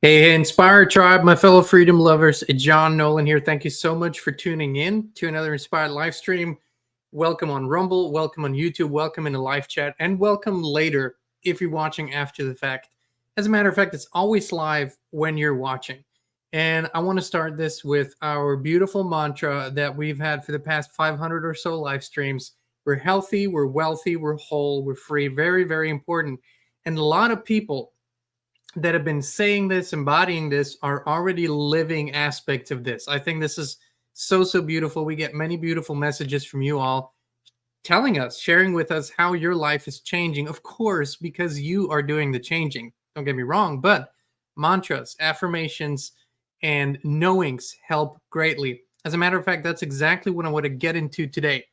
Hey, Inspired Tribe, my fellow freedom lovers, John Nolan here. Thank you so much for tuning in to another Inspired live stream. Welcome on Rumble, welcome on YouTube, welcome in the live chat, and welcome later if you're watching after the fact. As a matter of fact, it's always live when you're watching. And I want to start this with our beautiful mantra that we've had for the past 500 or so live streams. We're healthy, we're wealthy, we're whole, we're free. Very, very important. And a lot of people that have been saying this, embodying this, are already living aspects of this. I think this is so beautiful. We get many beautiful messages from you all telling us, sharing with us how your life is changing. Of course, because you are doing the changing. Don't get me wrong, but mantras, affirmations, and knowings help greatly. As a matter of fact, that's exactly what I want to get into today.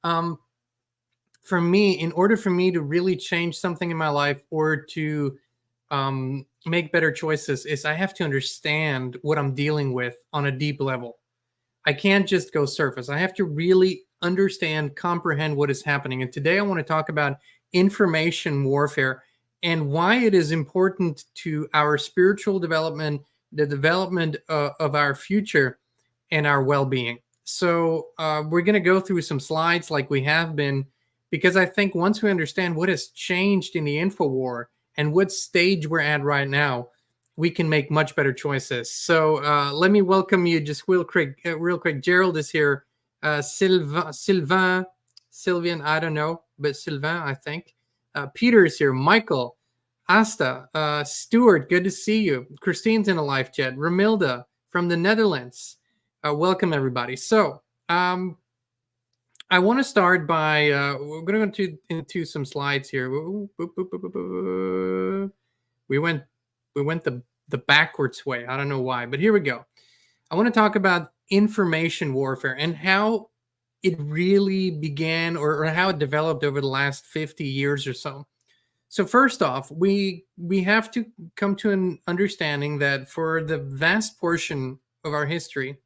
For me, in order for me to really change something in my life or to make better choices, is I have to understand what I'm dealing with on a deep level. I can't just go surface. I have to really understand, comprehend what is happening. And today I want to talk about information warfare and why it is important to our spiritual development, the development of our future and our well-being. So we're going to go through some slides like we have been, because I think once we understand what has changed in the info war and what stage we're at right now, we can make much better choices. So let me welcome you just real quick. Gerald is here. Sylvain, I don't know, but Sylvain, I think. Peter is here. Michael, Asta, Stuart, good to see you. Christine's in a live chat. Ramilda from the Netherlands. Welcome, everybody. So I want to start by, we're going to go into some slides here. We went the backwards way. I don't know why, but here we go. I want to talk about information warfare and how it really began or how it developed over the last 50 years or so. So first off, we have to come to an understanding that for the vast portion of our history,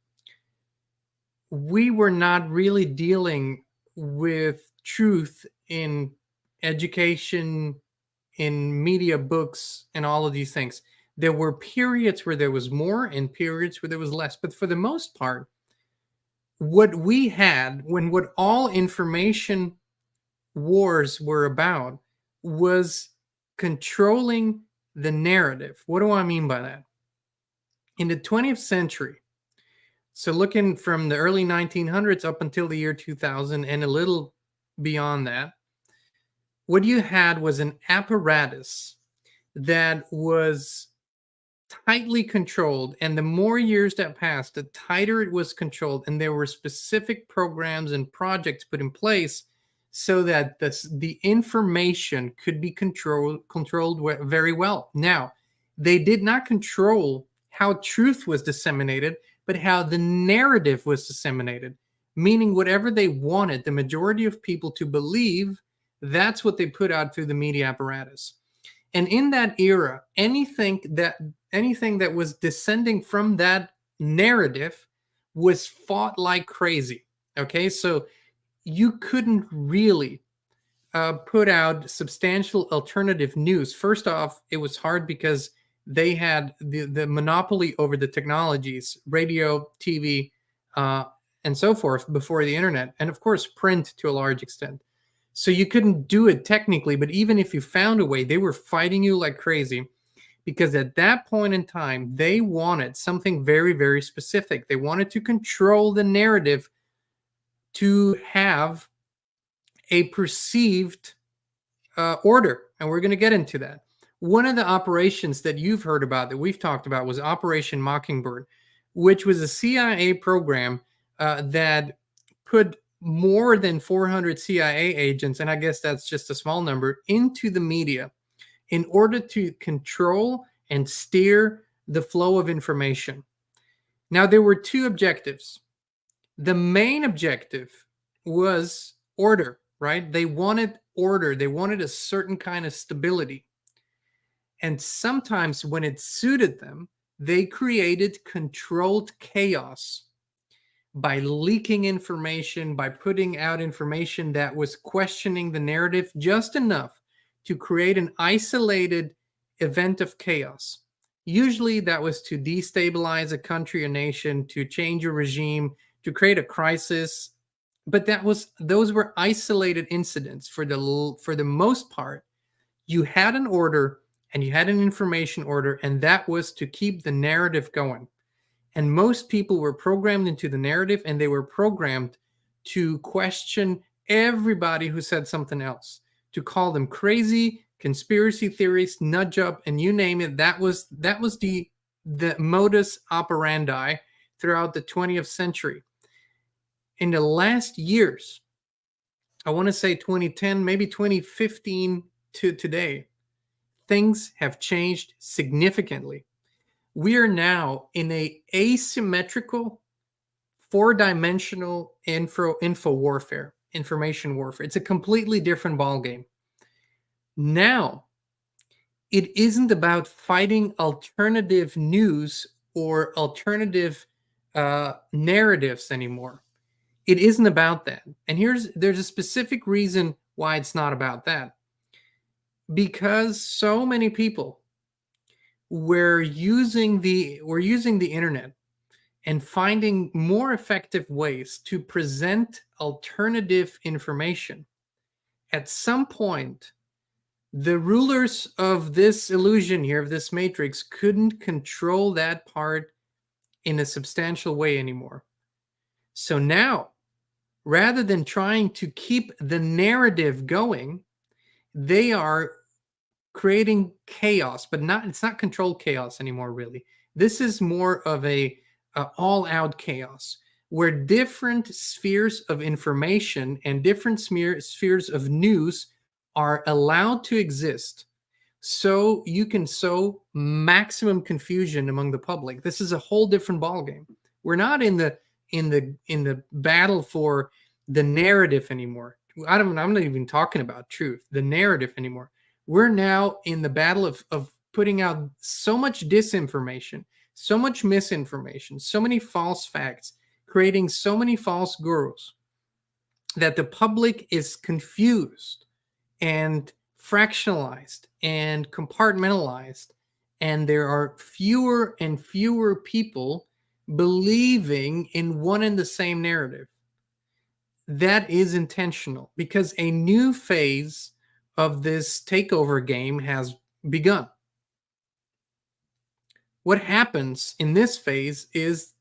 we were not really dealing with truth in education, in media, books, and all of these things. There were periods where there was more and periods where there was less. But for the most part, what we had, what all information wars were about, was controlling the narrative. What do I mean by that? In the 20th century, so looking from the early 1900s up until the year 2000 and a little beyond that, what you had was an apparatus that was tightly controlled. And the more years that passed, the tighter it was controlled. And there were specific programs and projects put in place so that the information could be controlled very well. Now, they did not control how truth was disseminated, but how the narrative was disseminated, meaning whatever they wanted the majority of people to believe, that's what they put out through the media apparatus. And in that era, anything that was descending from that narrative was fought like crazy. Okay, so you couldn't really put out substantial alternative news. First off, it was hard because they had the monopoly over the technologies, radio, TV, and so forth before the internet, and of course print to a large extent. So you couldn't do it technically, but even if you found a way, they were fighting you like crazy, because at that point in time, they wanted something very, very specific. They wanted to control the narrative to have a perceived order, and we're going to get into that. One of the operations that you've heard about, that we've talked about, was Operation Mockingbird, which was a CIA program that put more than 400 CIA agents, and I guess that's just a small number, into the media in order to control and steer the flow of information. Now, there were two objectives. The main objective was order, right? They wanted order. They wanted a certain kind of stability. And sometimes when it suited them, they created controlled chaos by leaking information, by putting out information that was questioning the narrative just enough to create an isolated event of chaos. Usually that was to destabilize a country or nation, to change a regime, to create a crisis. But those were isolated incidents. For the most part, you had an order and you had an information order, and that was to keep the narrative going. And most people were programmed into the narrative, and they were programmed to question everybody who said something else, to call them crazy, conspiracy theorists, nudge up, and you name it. That was the modus operandi throughout the 20th century. In the last years, I want to say 2010, maybe 2015 to today, things have changed significantly. We are now in a asymmetrical, four-dimensional info warfare, information warfare. It's a completely different ballgame. Now, it isn't about fighting alternative news or alternative narratives anymore. It isn't about that. And there's a specific reason why it's not about that. Because so many people were using the internet and finding more effective ways to present alternative information. At some point, the rulers of this illusion here, of this matrix, couldn't control that part in a substantial way anymore. So now, rather than trying to keep the narrative going, they are creating chaos, but it's not controlled chaos anymore, really. This is more of a all-out chaos, where different spheres of information and different spheres of news are allowed to exist, so you can sow maximum confusion among the public. This is a whole different ballgame. We're not in the battle for the narrative anymore. I'm not even talking about truth, the narrative anymore. We're now in the battle of putting out so much disinformation, so much misinformation, so many false facts, creating so many false gurus that the public is confused and fractionalized and compartmentalized. And there are fewer and fewer people believing in one and the same narrative. That is intentional, because a new phase of this takeover game has begun. What happens in this phase is,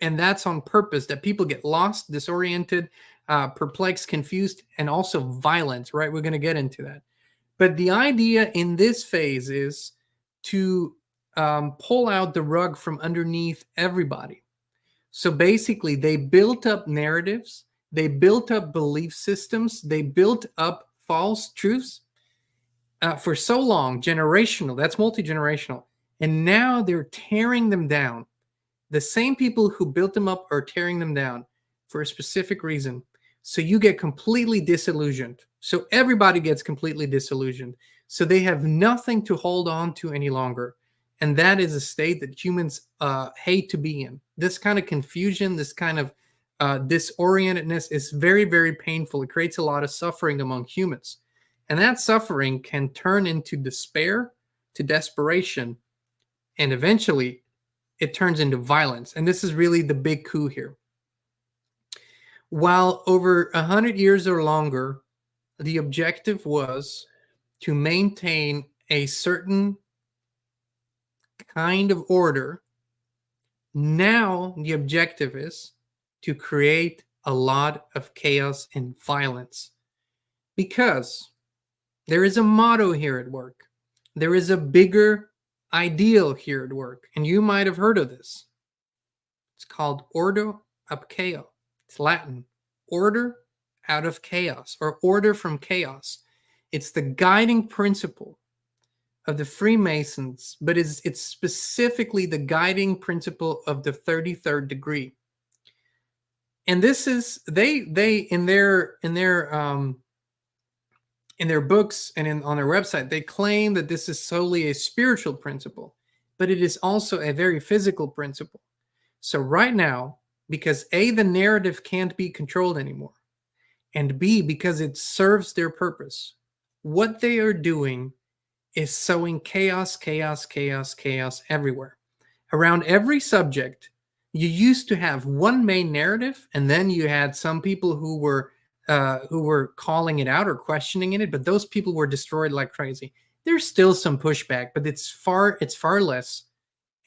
and that's on purpose, that people get lost, disoriented, perplexed, confused, and also violent, right? We're going to get into that. But the idea in this phase is to pull out the rug from underneath everybody. So basically, they built up narratives, they built up belief systems, they built up false truths for so long, generational, that's multi-generational. And now they're tearing them down. The same people who built them up are tearing them down for a specific reason. So you get completely disillusioned. So everybody gets completely disillusioned. So they have nothing to hold on to any longer. And that is a state that humans hate to be in. This kind of confusion, this kind of disorientedness is very, very painful. It creates a lot of suffering among humans. And that suffering can turn into despair, to desperation, and eventually it turns into violence. And this is really the big coup here. While over 100 years or longer, the objective was to maintain a certain kind of order, now the objective is to create a lot of chaos and violence. Because there is a motto here at work. There is a bigger ideal here at work. And you might have heard of this. It's called ordo ab chaos. It's Latin. Order out of chaos, or order from chaos. It's the guiding principle of the Freemasons, but it's specifically the guiding principle of the 33rd degree. And this is they in their books and on their website, they claim that this is solely a spiritual principle, but it is also a very physical principle. So right now, because A, the narrative can't be controlled anymore, and B, because it serves their purpose, what they are doing is sowing chaos, chaos, chaos, chaos everywhere. Around every subject, you used to have one main narrative, and then you had some people who were calling it out or questioning it, but those people were destroyed like crazy. There's still some pushback, but it's far less,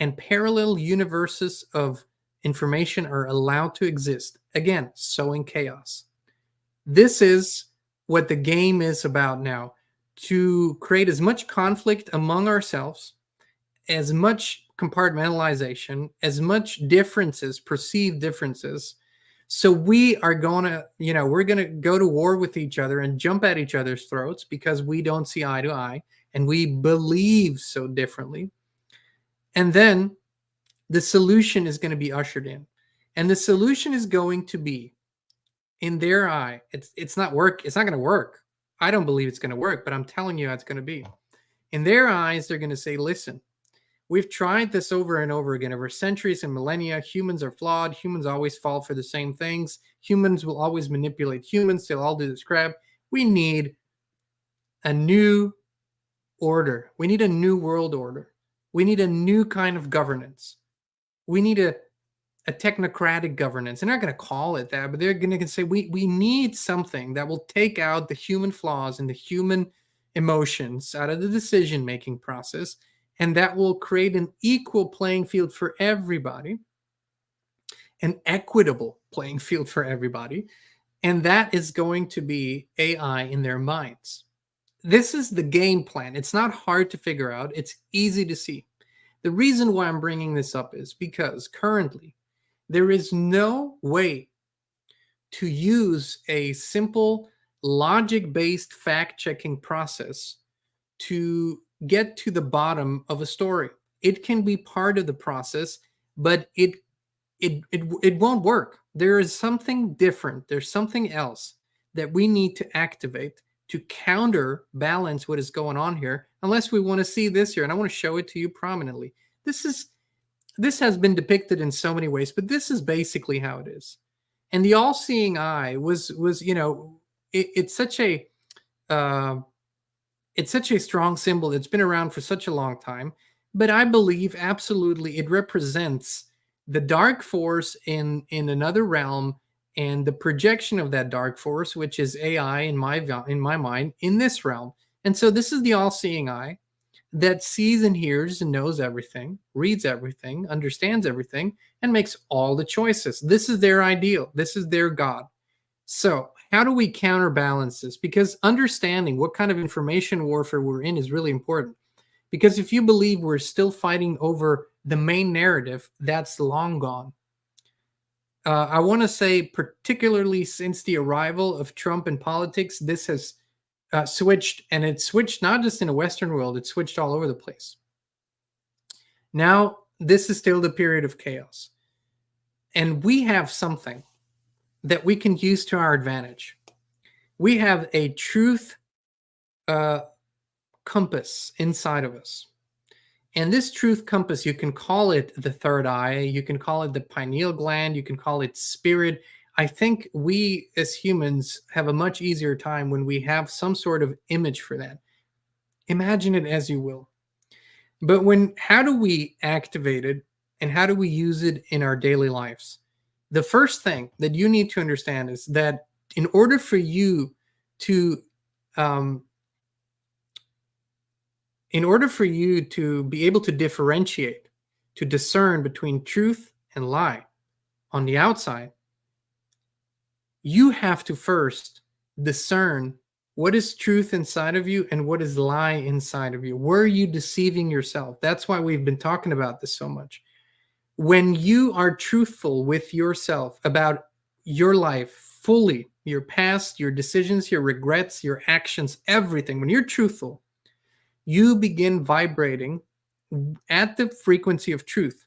and parallel universes of information are allowed to exist. Again, sowing chaos. This is what the game is about now, to create as much conflict among ourselves, as much compartmentalization, as much differences, perceived differences. So we are going to, we're going to go to war with each other and jump at each other's throats because we don't see eye to eye and we believe so differently. And then the solution is going to be ushered in. And the solution is going to be, in their eye, it's not work. It's not going to work. I don't believe it's going to work, but I'm telling you how it's going to be. In their eyes, they're going to say, listen, we've tried this over and over again over centuries and millennia. Humans are flawed. Humans always fall for the same things. Humans will always manipulate humans. They'll all do this crap. We need a new order. We need a new world order. We need a new kind of governance. We need a technocratic governance. They're not going to call it that, but they're going to say we need something that will take out the human flaws and the human emotions out of the decision-making process, and that will create an equal playing field for everybody, an equitable playing field for everybody, and that is going to be AI in their minds. This is the game plan. It's not hard to figure out. It's easy to see. The reason why I'm bringing this up is because currently there is no way to use a simple logic-based fact-checking process to get to the bottom of a story. It can be part of the process, but it won't work. There is something different. There's something else that we need to activate to counterbalance what is going on here, unless we want to see this here. And I want to show it to you prominently. This has been depicted in so many ways, but this is basically how it is. And the all-seeing eye was it's such a strong symbol. It's been around for such a long time, but I believe absolutely it represents the dark force in another realm and the projection of that dark force, which is AI in my mind, in this realm. And so this is the all-seeing eye that sees and hears and knows everything, reads everything, understands everything, and makes all the choices. This is their ideal. This is their God. So how do we counterbalance this? Because understanding what kind of information warfare we're in is really important. Because if you believe we're still fighting over the main narrative, that's long gone. I want to say, particularly since the arrival of Trump in politics, this has switched, and it switched not just in the Western world, it switched all over the place. Now, this is still the period of chaos. And we have something that we can use to our advantage. We have a truth compass inside of us. And this truth compass, you can call it the third eye, you can call it the pineal gland, you can call it spirit. I think we as humans have a much easier time when we have some sort of image for that. Imagine it as you will. But how do we activate it and how do we use it in our daily lives? The first thing that you need to understand is that in order for you to be able to differentiate, to discern between truth and lie on the outside, you have to first discern what is truth inside of you and what is lie inside of you. Where are you deceiving yourself? That's why we've been talking about this so much. When you are truthful with yourself about your life fully, your past, your decisions, your regrets, your actions, everything, when you're truthful, you begin vibrating at the frequency of truth.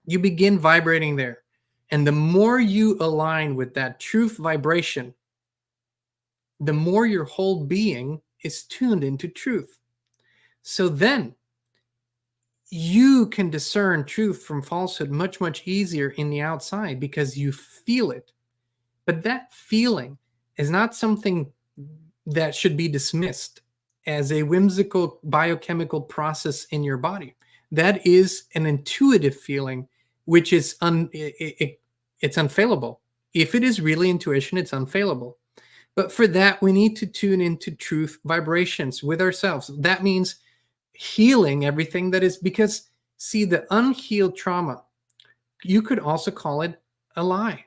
You begin vibrating there. And the more you align with that truth vibration, the more your whole being is tuned into truth. So then you can discern truth from falsehood much, much easier in the outside because you feel it. But that feeling is not something that should be dismissed as a whimsical biochemical process in your body. That is an intuitive feeling, which is it's unfailable. If it is really intuition, it's unfailable. But for that, we need to tune into truth vibrations with ourselves. That means healing everything that is, because see, the unhealed trauma, you could also call it a lie.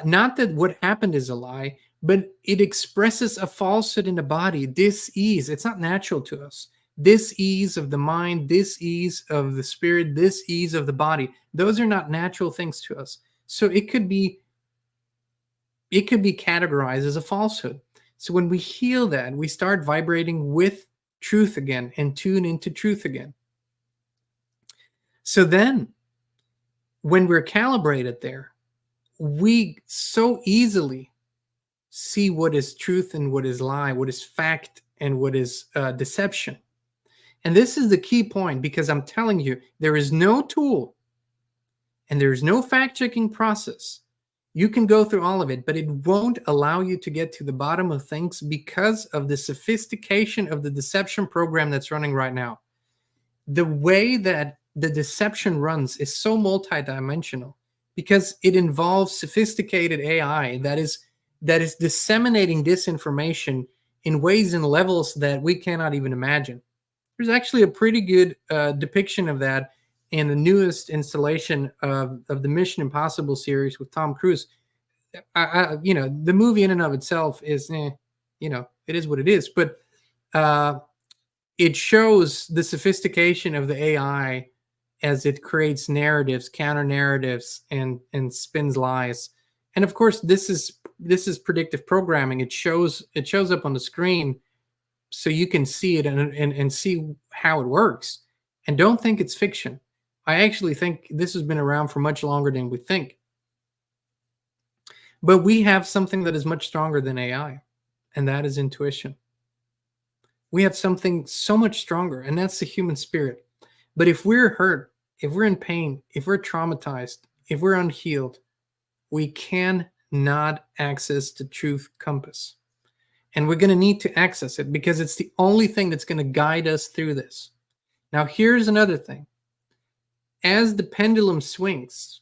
Not that what happened is a lie, but it expresses a falsehood in the body. Dis-ease, it's not natural to us. Dis-ease of the mind, dis-ease of the spirit, dis-ease of the body, those are not natural things to us. So it could be categorized as a falsehood. So when we heal that, we start vibrating with truth again and tune into truth again. So then when we're calibrated there, we so easily see what is truth and what is lie, what is fact and what is deception. And this is the key point, because I'm telling you, there is no tool and there is no fact-checking process. You can go through all of it, but it won't allow you to get to the bottom of things because of the sophistication of the deception program that's running right now. The way that the deception runs is so multidimensional because it involves sophisticated AI that is disseminating disinformation in ways and levels that we cannot even imagine. There's actually a pretty good depiction of that in the newest installation of the Mission Impossible series with Tom Cruise. The movie in and of itself is, it is what it is. But it shows the sophistication of the AI as it creates narratives, counter narratives, and spins lies. And of course, this is predictive programming. It shows up on the screen so you can see it and see how it works. And don't think it's fiction. I actually think this has been around for much longer than we think. But we have something that is much stronger than AI, and that is intuition. We have something so much stronger, and that's the human spirit. But if we're hurt, if we're in pain, if we're traumatized, if we're unhealed, we cannot access the truth compass. And we're going to need to access it because it's the only thing that's going to guide us through this. Now, here's another thing. As the pendulum swings,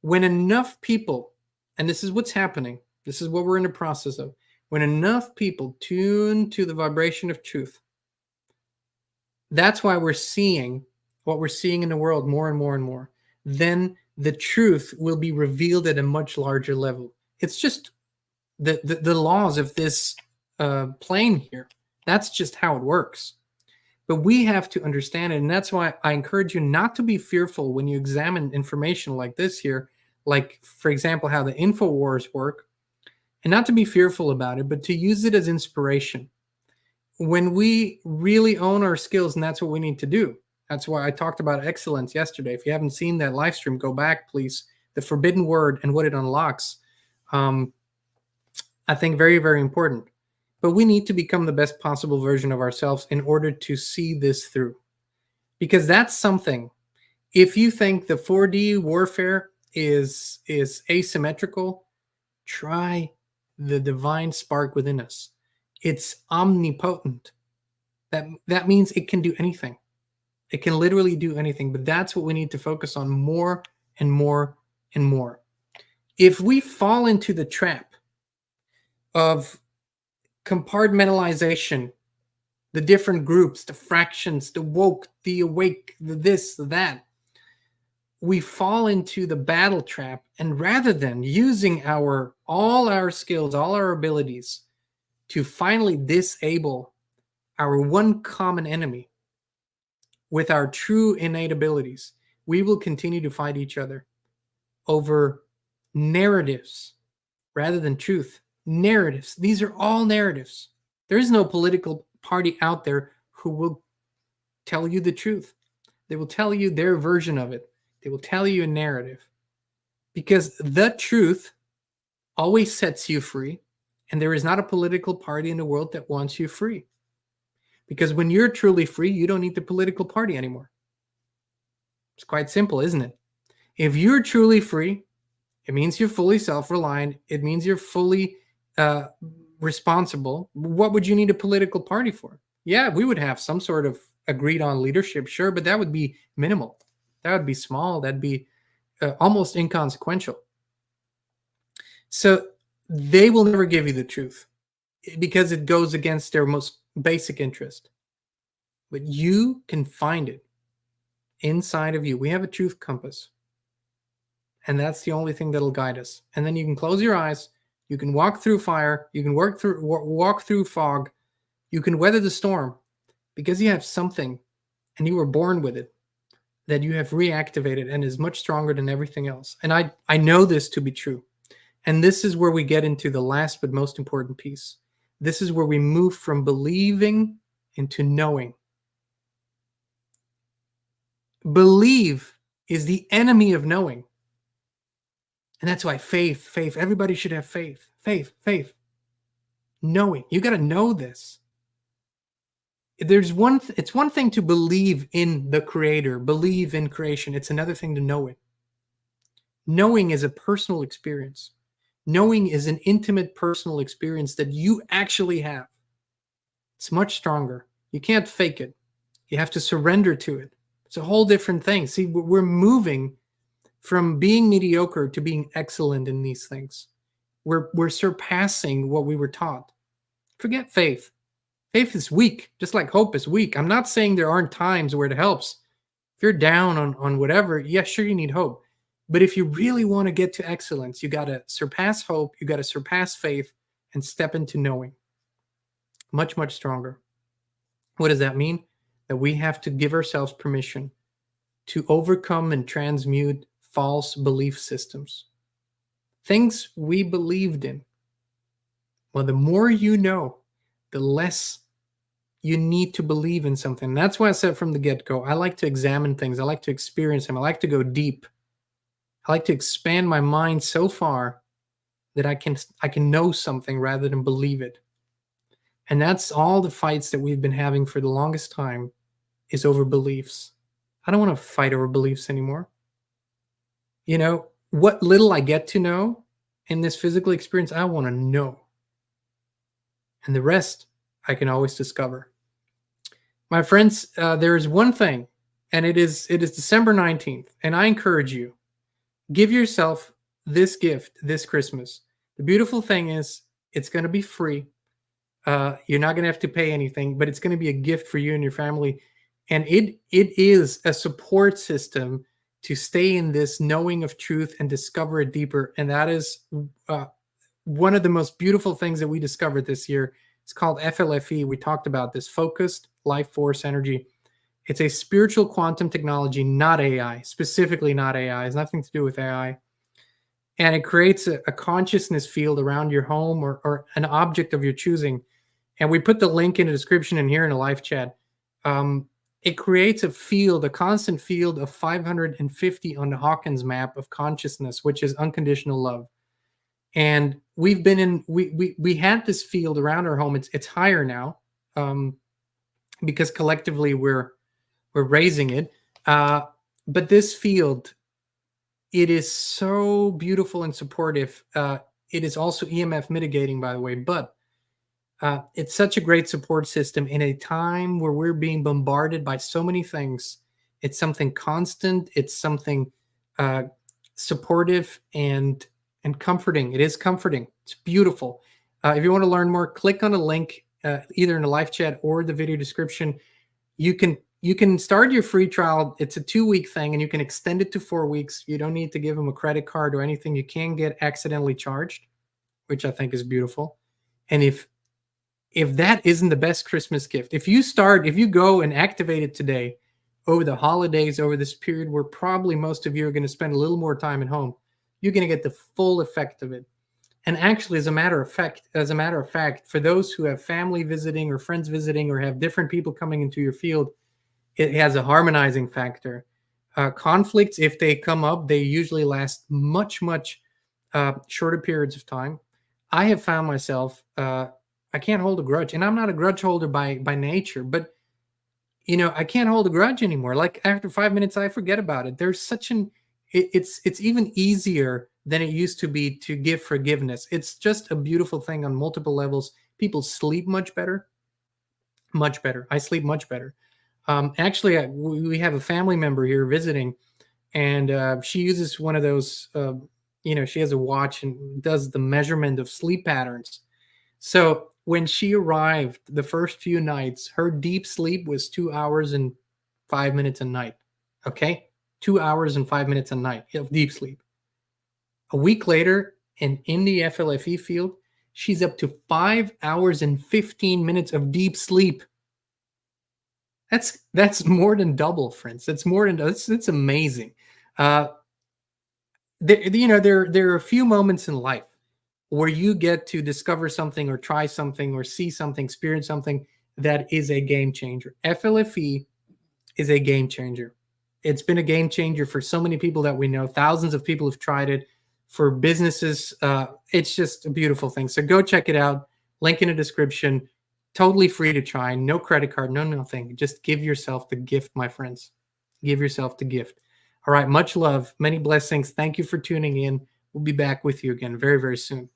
when enough people, and this is what's happening, this is what we're in the process of, when enough people tune to the vibration of truth, that's why we're seeing what we're seeing in the world more and more and more. Then the truth will be revealed at a much larger level. It's just the laws of this plane here. That's just how it works. But we have to understand it, and that's why I encourage you not to be fearful when you examine information like this here, like, for example, how the InfoWars work, and not to be fearful about it, but to use it as inspiration. When we really own our skills, and that's what we need to do. That's why I talked about excellence yesterday. If you haven't seen that live stream, go back, please. The forbidden word and what it unlocks. I think very, very important. But we need to become the best possible version of ourselves in order to see this through. Because that's something. If you think the 4D warfare is asymmetrical, try the divine spark within us. It's omnipotent. That means it can do anything. It can literally do anything. But that's what we need to focus on more and more and more. If we fall into the trap of compartmentalization, the different groups, the fractions, the woke, the awake, the this, the that, we fall into the battle trap. And rather than using all our skills, all our abilities to finally disable our one common enemy with our true innate abilities, we will continue to fight each other over narratives rather than truth. Narratives. These are all narratives. There is no political party out there who will tell you the truth. They will tell you their version of it. They will tell you a narrative. Because the truth always sets you free, and there is not a political party in the world that wants you free. Because when you're truly free, you don't need the political party anymore. It's quite simple, isn't it? If you're truly free, it means you're fully self-reliant. It means you're fully responsible, what would you need a political party for? Yeah, we would have some sort of agreed on leadership, sure, but that would be minimal. That would be small. That'd be almost inconsequential. So they will never give you the truth because it goes against their most basic interest. But you can find it inside of you. We have a truth compass, and that's the only thing that'll guide us. And then you can close your eyes. You can walk through fire. You can walk through fog. You can weather the storm because you have something, and you were born with it, that you have reactivated and is much stronger than everything else. And I know this to be true. And this is where we get into the last but most important piece. This is where we move from believing into knowing. Believe is the enemy of knowing. And that's why faith, everybody should have faith. Faith. Knowing. You got to know this. It's one thing to believe in the creator, believe in creation. It's another thing to know it. Knowing is a personal experience. Knowing is an intimate personal experience that you actually have. It's much stronger. You can't fake it. You have to surrender to it. It's a whole different thing. See, we're moving from being mediocre to being excellent in these things. We're surpassing what we were taught. Forget faith. Faith is weak, just like hope is weak. I'm not saying there aren't times where it helps. If you're down on whatever, yeah, sure, you need hope. But if you really want to get to excellence, you got to surpass hope, you got to surpass faith, and step into knowing. Much, much stronger. What does that mean? That we have to give ourselves permission to overcome and transmute false belief systems. Things we believed in. Well, the more you know, the less you need to believe in something. That's why I said from the get-go, I like to examine things. I like to experience them. I like to go deep. I like to expand my mind so far that I can know something rather than believe it. And that's all the fights that we've been having for the longest time is over beliefs. I don't want to fight over beliefs anymore. You know, what little I get to know in this physical experience, I want to know. And the rest I can always discover. My friends, there is one thing, and it is December 19th, and I encourage you, give yourself this gift this Christmas. The beautiful thing is it's going to be free. You're not going to have to pay anything, but it's going to be a gift for you and your family. And it is a support system to stay in this knowing of truth and discover it deeper. And that is one of the most beautiful things that we discovered this year. It's called FLFE. We talked about this, focused life force energy. It's a spiritual quantum technology, not AI, specifically not AI. It has nothing to do with AI. And it creates a consciousness field around your home or an object of your choosing. And we put the link in the description and here in the live chat. It creates a field, a constant field of 550 on the Hawkins map of consciousness, which is unconditional love. And we've been in, we had this field around our home. It's higher now because collectively we're raising it. But this field, it is so beautiful and supportive. It is also EMF mitigating, by the way, but it's such a great support system in a time where we're being bombarded by so many things. It's something constant. It's something supportive and comforting. It is comforting. It's beautiful. If you want to learn more, click on a link either in the live chat or the video description. You can start your free trial. It's a 2-week thing, and you can extend it to 4 weeks. You don't need to give them a credit card or anything. You can get accidentally charged, which I think is beautiful. And if that isn't the best Christmas gift, if you go and activate it today over the holidays, over this period where probably most of you are going to spend a little more time at home, you're going to get the full effect of it. And actually, as a matter of fact, for those who have family visiting or friends visiting or have different people coming into your field, it has a harmonizing factor. Conflicts, if they come up, they usually last much, much shorter periods of time. I have found myself, I can't hold a grudge, and I'm not a grudge holder by nature, but I can't hold a grudge anymore. Like after 5 minutes, I forget about it. There's such it's even easier than it used to be to give forgiveness. It's just a beautiful thing on multiple levels. People sleep much better, much better. I sleep much better. Actually, we have a family member here visiting, and she uses one of those. She has a watch and does the measurement of sleep patterns. So when she arrived the first few nights, her deep sleep was 2 hours and 5 minutes a night. Okay, 2 hours and 5 minutes a night of deep sleep. A week later, and in the FLFE field, she's up to 5 hours and 15 minutes of deep sleep. That's more than double, friends. That's more than that's amazing. Uh, there are a few moments in life where you get to discover something or try something or see something, experience something that is a game changer. FLFE is a game changer. It's been a game changer for so many people that we know. Thousands of people have tried it. For businesses, it's just a beautiful thing. So go check it out. Link in the description. Totally free to try. No credit card, no nothing. Just give yourself the gift, my friends. Give yourself the gift. All right. Much love. Many blessings. Thank you for tuning in. We'll be back with you again very, very soon.